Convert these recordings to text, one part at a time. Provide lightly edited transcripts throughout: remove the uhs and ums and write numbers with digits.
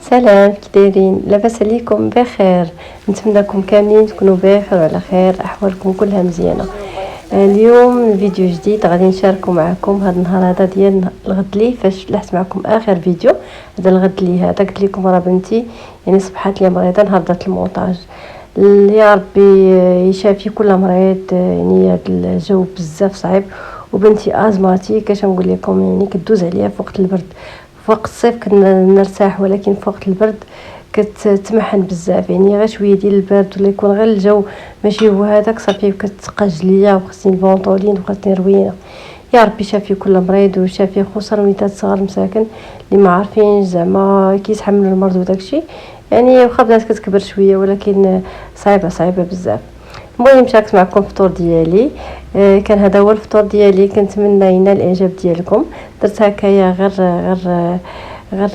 سلام، كي دايرين؟ لاباس عليكم؟ بخير. نتمنىكم كاملين تكونوا بخير وعلى خير، احوالكم كلها مزيانه. اليوم فيديو جديد غادي نشاركوا معكم. هذا النهار هذا ديال الغد لي فاش لحت معكم اخر فيديو. هذا الغد لي هذا قلت لكم راه بنتي يعني صبحات لي مريضه نهار درت المونتاج. يا ربي يشافي كل مريض، يعني هذا الجو بزاف صعيب وبنتي ازماتيك اش نقول لكم، يعني كدوز عليها في وقت البرد. في وقت الصيف كنا نرتاح، ولكن في وقت البرد كتمحن بزاف، يعني غير شويه ديال البرد ولا يكون غير الجو ماشي هو هذاك صافي كتقاج ليا وخصني الفونطولين وخصني روينه. يا ربي شافي كل مريض وشافي خصوصا وليدات صغار مساكن اللي ما عارفين زعما كيتحملوا المرض وداكشي، يعني واخا بدات كتكبر شويه ولكن صعيبه بزاف. المهم شاركت معكم الفطور ديالي. كان هذا هو الفطور ديالي، كنتمنى ينال الاعجاب ديالكم. درت هكايا غير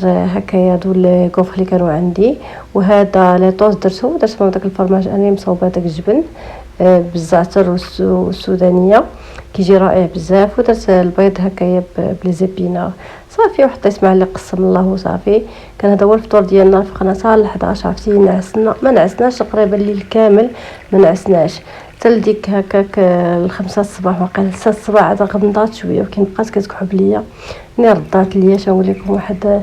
هكايا هادو الكوفر اللي كانوا عندي، وهذا ليطوز درت من داك الفرماج انا مصوبه داك الجبن بالزعتر والسودانيه كيجي رائع بزاف. ودرت البيض هكايا بلي زيبينا صافي، وحطيت مع اللي قسم الله وصافي. كان هذا هو الفطور ديالنا في قناه ل 11. عرفتي نعسنا ما نعسناش تقريبا الليل كامل، ما نعسناش حتى لديك هكاك الخمسة الصباح. وقيلا 6 الصباح عاد غمضات شويه وكي بقات كتكحب ليا، ملي ردات ليا شنقول لكم واحد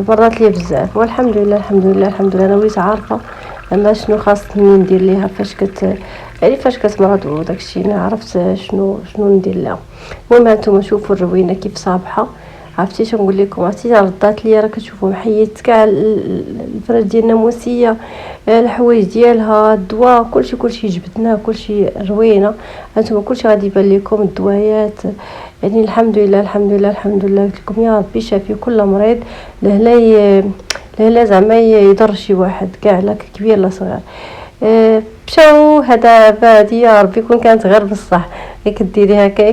برات ليا بزاف. والحمد لله انا وليت عارفه اما شنو خاصني ندير ليها فاش يعني فاش كتمرض وداكشي عرفت شنو ندير لها. المهم هانتوما شوفوا الروينه كيف صابحه. عرفتي شنقول لكم؟ عرفتي ردات ليا راه كتشوفوا محيت كاع الفراش ديال الناموسيه، الحوايج ديالها، الدواء، كلشي جبدناه، كلشي روينه. هانتوما كلشي غادي يبان لكم الدوايات. يعني الحمد لله قلت لكم يا ربي شافي كل مريض. لهلا زعما يضر شي واحد كاع، لا كبير لا صغير. مشاو هذا بادي يا ربي كون كانت غير بصح كديري هكا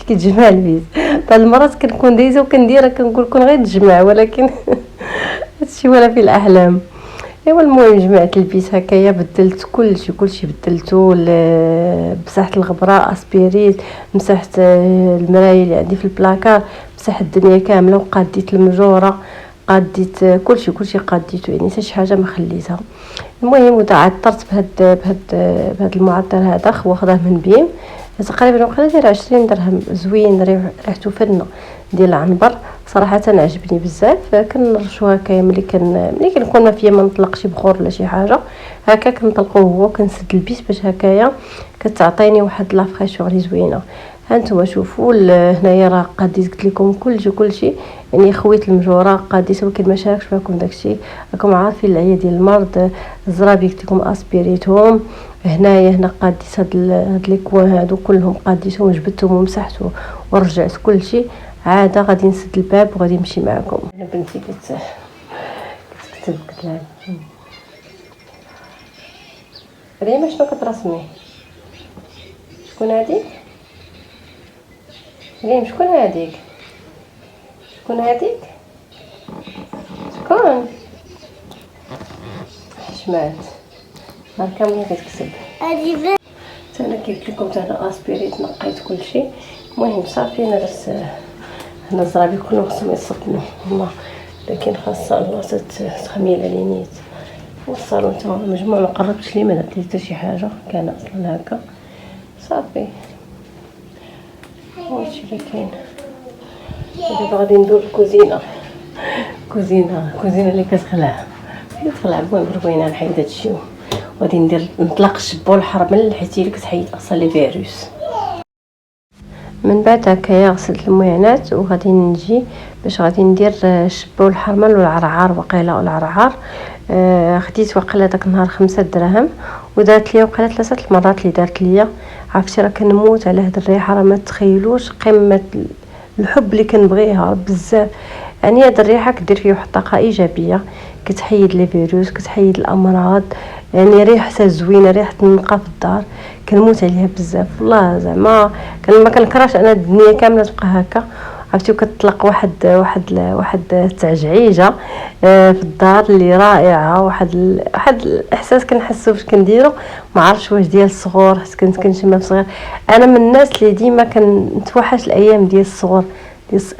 كتجمع البيت. بعض المرات كنكون دايزه وكنديرها كنقول كون غير تجمع، ولكن هادشي ولا في الاحلام. ايوا المهم جمعت البيت هكايا، بدلت كلشي بدلته، مسحت الغبره، اسبيريت، مسحت المرايه اللي عندي في البلاكار، مسحت الدنيا كامله، وقاديت المجوره، قاديت كلشي قاديته، يعني حتى شي حاجه ما خليتها. المهم وتعثرت بهاد المعطر هذا، واخداه من بيم تقريبا وقيلا داير 20 درهم. زوين ريحته فنه ديال العنبر، صراحه عجبني بزاف. كنرشو هكايا ملي كنكون ما فيا ما نطلق شي بخور ولا شي حاجه هكا كنطلقوه هو، كنسد البيت باش هكايا كتعطيني واحد لافريشور زوينه. هانتوما شوفوا هنايا راه قاديت قلت لكم كلشي، يعني خويت المجوره قاديت، ولكن ما شاركش معكم داكشي. راكم عارفين العيا ديال المرض، الزرابي قلت لكم اسبيريتهم. هنا قاديت هاد لي كوان هادو كلهم قاديتهم، جبدتهم ومسحت ورجعت كلشي. عاده غادي نسد الباب وغادي نمشي معكم. انا بنتي كتكتب قلت ريما شنو كترسمي؟ شكون هذيك ريم؟ شكون هذيك شكون حشمات نهار كامل كتكتب انا كيف لكم. انا اسبيريت نقيت كلشي. المهم صافي انا درت هنا الزرابي كلهم خصهم يتصفنوا والله، لكن خاصه الله تخميل على نيت. والصالون تا مجموع ما قربتش لي، ما درت حتى شي حاجه، كان اصلا هكا صافي. هادشي اللي كاين. دابا غادي ندور الكوزينه اللي كتخلع المهم روينه. نحيد هادشي وغادي نطلق الشبه والحرمل حيت هي كتحيد اصلا لي فيروس. من بعد هكايا غسلت المعينات وغادي نجي باش غادي ندير الشبه والحرمل والعرعار. وقيله العرعار خديت وقيله داك النهار 5 دراهم، ودارت لي وقيله 3 المرات اللي دارت لي. عرفتي راه كنموت على هاد الريحه، راه ما تخيلوش قمه الحب اللي كنبغيها بزاف. يعني هاد الريحه كدير فيه واحد الطاقه ايجابيه، كتحيد لي فيروس، كتحيد الامراض. يعني ريحتها زوينه، ريحه النقا في الدار كنموت عليها بزاف والله. زعما ما كنكرهش انا الدنيا كامله تبقى هكا. عرفتي كتطلق واحد التعجعيجه في الدار اللي رائعه. واحد الاحساس كنحسو فاش كنديرو، ما عرفتش واش ديال الصغور، حيت كنت كنشم في صغير. انا من الناس اللي ديما كنتوحش الايام ديال الصغور،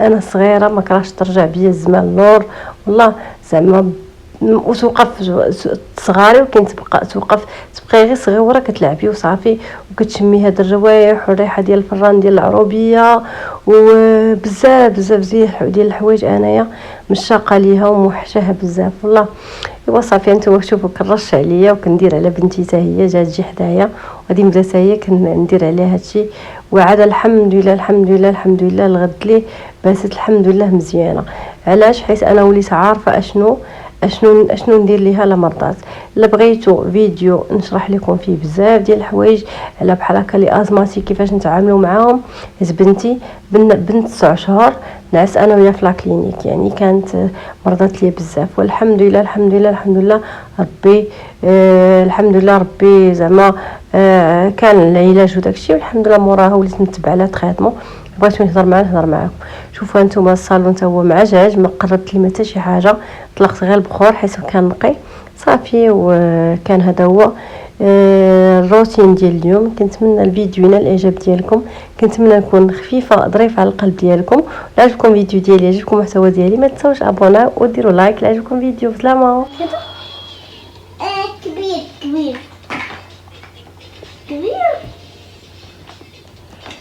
انا صغيره ما كرهتش ترجع بيا الزمان اللور والله. زعما وتوقف صغاري، وكاين تبقى تبقى غير صغيره كتلعبي وصافي، وكتشمي هاد الروايح والريحه ديال الفران ديال العروبيه، وبزاف بزاف ديال الحوايج انايا مشاقه ليها وموحشاها بزاف والله. ايوا صافي نتوما شوفوا كنرش عليا وكندير على بنتي حتى هي جات تجي حدايا، وغادي نبدا حتى هي كندير عليها هادشي. وعاد الحمد لله الحمد لله الحمد لله الغد ليه باسات الحمد لله مزيانه. علاش؟ حيت انا وليت عارفه اشنو ندير ليها لا مرضات. الا بغيتو فيديو نشرح لكم فيه بزاف ديال الحوايج على بحال هكا لي ازماتي كيفاش نتعاملوا معاهم. حيت بنتي بنت 9 شهور نعس انا ويا في لاكلينيك، يعني كانت مرضات ليا بزاف، والحمد لله الحمد لله الحمد لله ربي الحمد لله ربي زعما كان العلاج وداكشي، والحمد لله موراها وليت نتبع لها تريتمون. بغيتو نهضر معاكم. شوفوا انتم الصالون تا هو معجاج، ما قربت لي حتى شي حاجه، طلقت غير البخور حيت كان نقي صافي. وكان هذا هو الروتين ديال اليوم. كنتمنى الفيديو ينال الاعجاب ديالكم، كنتمنى نكون خفيفه ظريفه على القلب ديالكم. لا عجبكم الفيديو ديالي، عجبكم المحتوى ديالي، ما تنساوش ابونا وديروا لايك. لا عجبكم الفيديو بسلامه. كبير كبير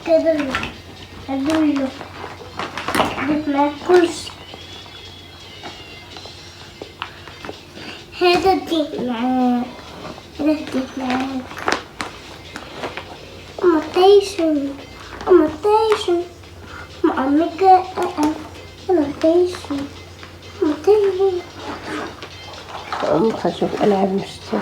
كده هدوله ما كلش هذا دي معاك، هذا دي معاك. أمتيشن أمك أمتيشن نشوف العاب نشتي